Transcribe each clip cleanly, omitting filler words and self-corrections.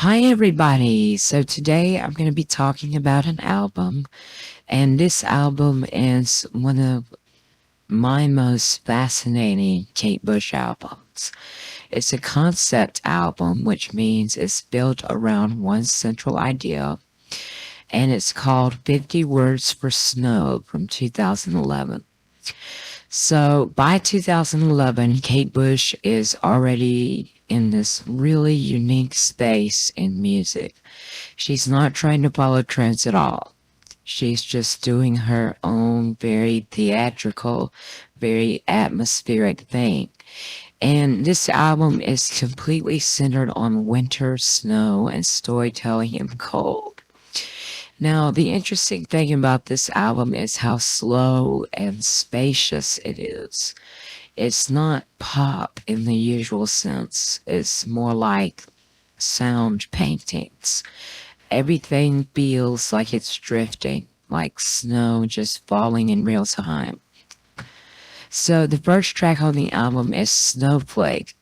Hi, everybody. So, today I'm going to be talking about an album, and this album is one of my most fascinating Kate Bush albums. It's a concept album, which means it's built around one central idea, and it's called 50 Words for Snow from 2011. So by 2011, Kate Bush is already in this really unique space in music. She's not trying to follow trends at all. She's just doing her own very theatrical, very atmospheric thing. And this album is completely centered on winter, snow, and storytelling and cold. Now, the interesting thing about this album is how slow and spacious it is. It's not pop in the usual sense, it's more like sound paintings. Everything feels like it's drifting, like snow just falling in real time. So, the first track on the album is Snowflake.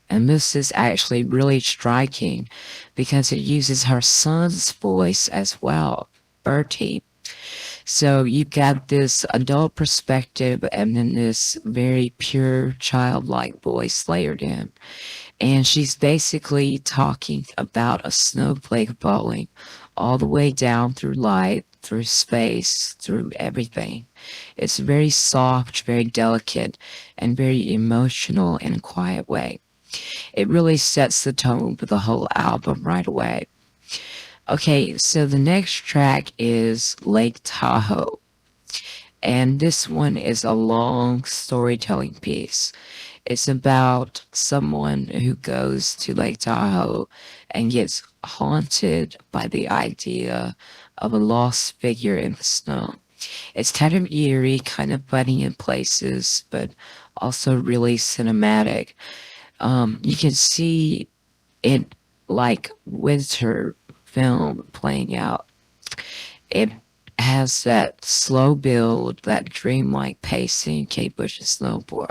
And this is actually really striking because it uses her son's voice as well, Bertie. So you've got this adult perspective and then this very pure childlike voice layered in. And she's basically talking about a snowflake falling all the way down through light, through space, through everything. It's very soft, very delicate, and very emotional in a quiet way. It really sets the tone for the whole album right away. Okay, so the next track is Lake Tahoe. And this one is a long storytelling piece. It's about someone who goes to Lake Tahoe and gets haunted by the idea of a lost figure in the snow. It's kind of eerie, kind of funny in places, but also really cinematic. You can see it like winter film playing out. It has that slow build, that dreamlike pacing Kate Bush's snowboard.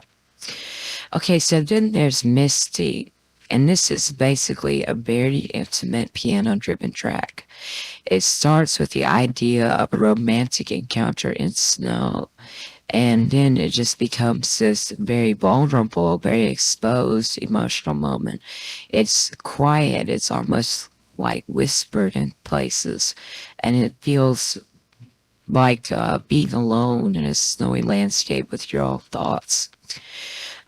Okay, so then there's Misty, and this is basically a very intimate piano driven track. It starts with the idea of a romantic encounter in snow, and then it just becomes this very vulnerable, very exposed emotional moment. It's quiet, it's almost like whispered in places, and it feels like being alone in a snowy landscape with your own thoughts.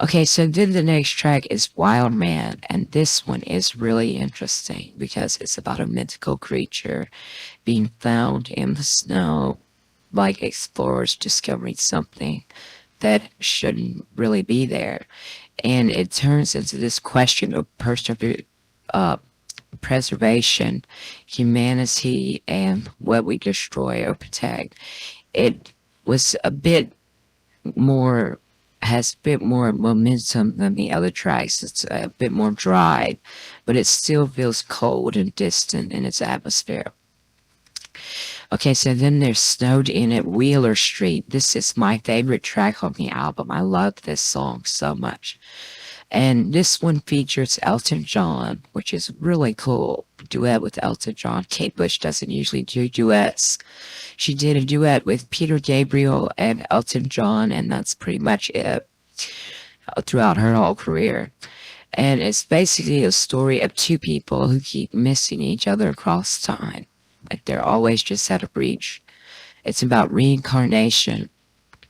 Okay, so then the next track is Wild Man, and this one is really interesting because it's about a mythical creature being found in the snow, like explorers discovering something that shouldn't really be there. And it turns into this question of uh, preservation, humanity, and what we destroy or protect. It was a bit more, has a bit more momentum than the other tracks. It's a bit more dry, but it still feels cold and distant in its atmosphere. Okay, so then there's Snowed In at Wheeler Street. This is my favorite track on the album. I love this song so much. And this one features Elton John, which is really cool. Duet with Elton John. Kate Bush doesn't usually do duets. She did a duet with Peter Gabriel and Elton John, and that's pretty much it throughout her whole career. And it's basically a story of two people who keep missing each other across time. Like they're always just out of reach. It's about reincarnation,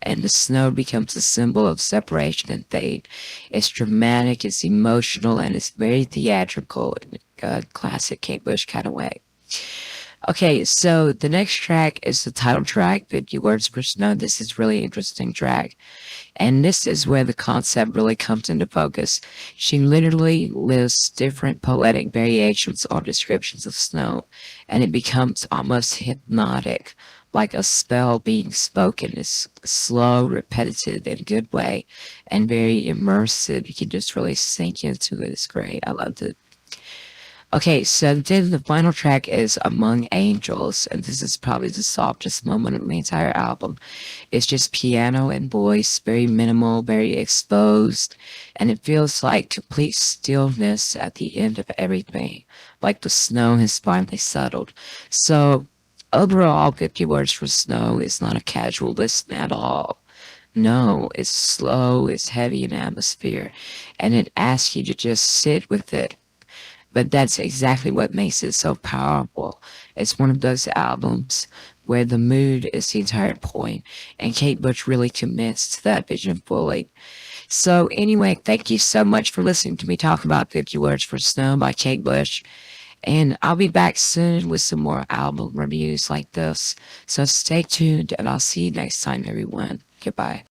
and the snow becomes a symbol of separation and fate. It's dramatic, it's emotional, and it's very theatrical in a classic Kate Bush kind of way. Okay, so the next track is the title track, 50 Words Per Snow. This is really interesting track. And this is where the concept really comes into focus. She literally lists different poetic variations or descriptions of snow, and it becomes almost hypnotic, like a spell being spoken. It's slow, repetitive in a good way, and very immersive. You can just really sink into it. It's great. I loved it. Okay, so then the final track is Among Angels, and this is probably the softest moment of the entire album. It's just piano and voice, very minimal, very exposed, and it feels like complete stillness at the end of everything, like the snow has finally settled. So, overall, 50 Words for Snow is not a casual listen at all. No, it's slow, it's heavy in atmosphere, and it asks you to just sit with it. But that's exactly what makes it so powerful. It's one of those albums where the mood is the entire point, and Kate Bush really commits to that vision fully. So, anyway, thank you so much for listening to me talk about 50 Words for Snow by Kate Bush. And I'll be back soon with some more album reviews like this. So stay tuned, and I'll see you next time, everyone. Goodbye.